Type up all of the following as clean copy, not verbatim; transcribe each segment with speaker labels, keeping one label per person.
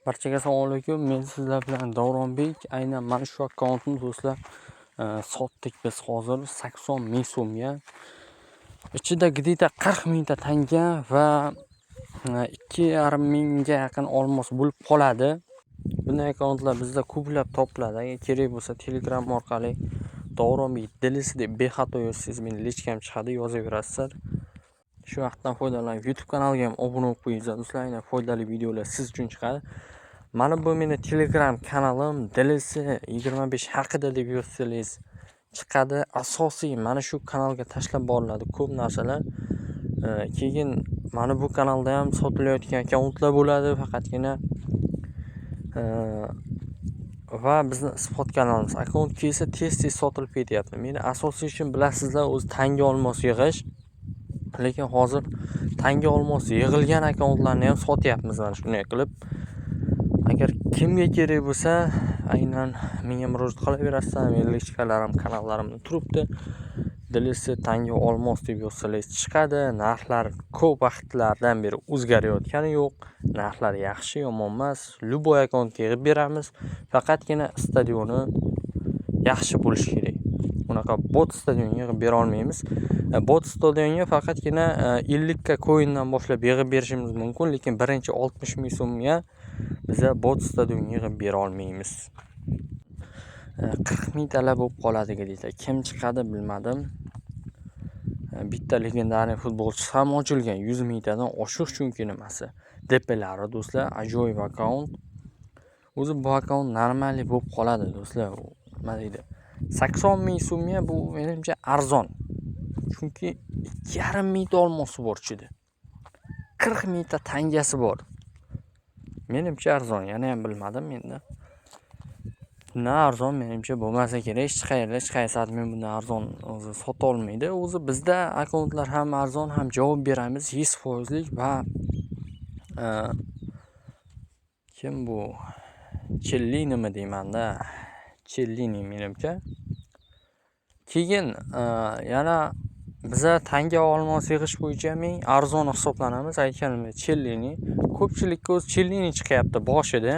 Speaker 1: Barchaga assalomu alaykum. Men sizlar bilan Davronbek. Aynan mana shu akkauntni do'stlar sotdik biz hozir 80 ming so'mga. Ichida gidita 40 mingta tanga va 2,5 mingga yaqin olmos bo'lib qoladi. Bunday akkauntlar bizda ko'plab topiladi. Agar kerak bo'lsa Telegram orqali Davronbek DLC deb bexato yozsangiz meni lichkam chiqadi, yozaverasizlar. Shu vaqtdan foydalanib YouTube kanaliga ham obuna bo'lib qo'yinglar do'stlar. Aynan foydali videolar siz uchun chiqadi. Mana bu meni Telegram kanalim DLC 25 haqida deb yozsangiz chiqadi. Asosiy mana shu kanalga tashlab boriladi ko'p narsalar. Keyin mana bu kanalda ham sotilayotgan akkauntlar bo'ladi, faqatgina va bizni spot kanalimiz akkaunt kelsa tez sotilib ketyapti. Meni asosiy ishim bilasizlar, o'zi tanga olmos yig'ish. Lekin hozir tanga olmos yig'ilgan akkauntlarni ham sotyapmiz mana shunday qilib. Agar kimga kerak bo'lsa, aynan menga murojaat qilaverasizlar. Mening lichkalarim, kanallarimda turibdi. DLC tanga olmos deb yozsangiz chiqadi. Narxlar ko'p vaqtlardan beri o'zgarayotgani yo'q. Narxlar yaxshi, yomon emas. Любой akkauntga yig'ib beramiz. Faqatgina stadioni yaxshi bo'lishi kerak. Unaqa bot stadionga yig'ib bera olmaymiz. Bot stadionga faqatgina 50 ta coindan boshlab yig'ib berishimiz mumkin, lekin birinchi 60 ming so'mga biza bot stadionga yig'ib bera olmaymiz. 40 ming talab bo'lib qoladi deydi. Kim chiqadi bilmadim. Bitta legendariy futbolchi ham ochilgan 100 mingtadan oshiq, chunki nimasi? DPlari do'stlar, ajoyib akkaunt. O'zi bu akkaunt normali bo'lib qoladi do'stlar. Nima deydi? 80 ming so'mga bu menimcha arzon. Chunki 2,5 mingta olmosi bor ichida. 40 mingta tangasi bor. Menimcha arzon, yana ham bilmadim endi. Bundan arzon menimcha bo'lmasa kerak. Hech qaysi admin bundan arzon o'zi sota olmaydi. O'zi bizda akkauntlar ham arzon, ham javob beramiz 100% va kim bu? Chellinimi deymanda? Chellini menimcha. Keyin yana biza tanga olmos yig'ish bo'yicha ming arzon hisoblanamiz. Aytganimdek Chellini. Ko'pchilikka o'zi Chellini chiqyapti boshida.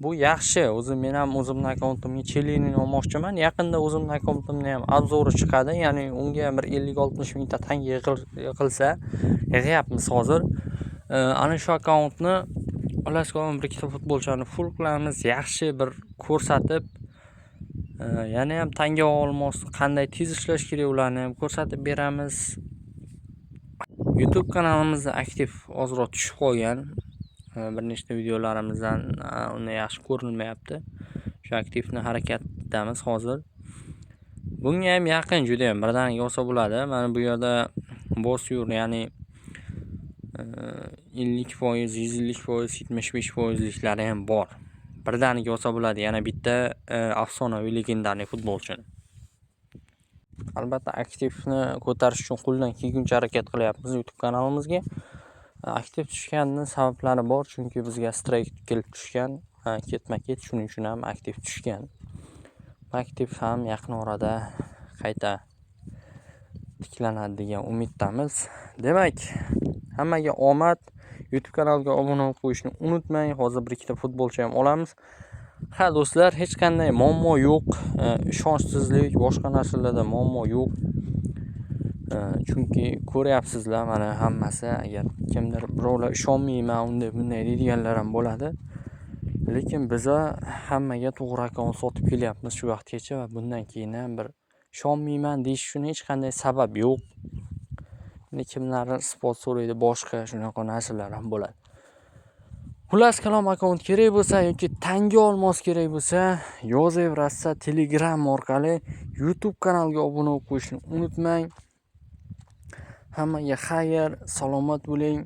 Speaker 1: Bu yaxshi. O'zi men ham o'zimning akkauntimga Chellini olmoqchiman. Yaqinda o'zimning akkauntimda ham obzori chiqadi. Ya'ni unga bir 50-60 mingta tanga yig'ilsa, yig'yapmiz hozir. Ana shu akkauntni Olaskom bir ikkita futbolchini full qilamiz. Yaxshi bir ko'rsatib, yana ham tanga olmos qanday tez ishlash kerak ularni ham ko'rsatib beramiz. YouTube kanalimizda aktiv ozroq tushib qolgan. Bir nechta videolarimizdan uni yaxshi ko'rinmayapti. Shu aktivni harakatdamiz hozir. Bunga ham yaqin juda ham birdaniga olsa bo'ladi. Mana bu yerda bosyur, ya'ni 50%, 150%, 75%liklari ham bor. Birdaniga olsa bo'ladi. Yana bitta afsonaviy legendariy futbolchini. Albatta aktivni ko'tarish uchun qo'ldan kelguncha harakat qilyapmiz YouTube kanalimizga. Aktiv tushganning sabablari bor, chunki bizga strayk kelib tushgan, ketma-ket, shuning uchun ham aktiv tushgan. Aktiv ham yaqin orada qayta tiklanadi degan umiddamiz. Demak, hammaga omad. YouTube kanaliga obuna bo'lib qo'yishni unutmang. Hozir bir ikkita futbolchi ham olamiz. Ha do'stlar, hech qanday muammo yo'q. Ishonchsizlik, boshqa narsalarda muammo yo'q. Chunki ko'ryapsizlar, mana hammasi, agar kimdir birovlar ishonmayman unda bunday deydiganlar ham bo'ladi. Lekin biza hammaga to'g'ri akkaunt sotib kelyapmiz shu vaqtgacha va bundan keyin ham bir ishonmayman deyish uchun hech qanday sabab yo'q. Kimlar spot so'raydi, boshqa shunaqa narsalar ham bo'ladi. Xullas kalom, akkaunt kerak bo'lsa yoki tanga olmos kerak bo'lsa, yozaverasizlar Telegram orqali. YouTube kanaliga obuna bo'lib qo'yishni unutmang. Hammaga xayr, salomat bo'ling.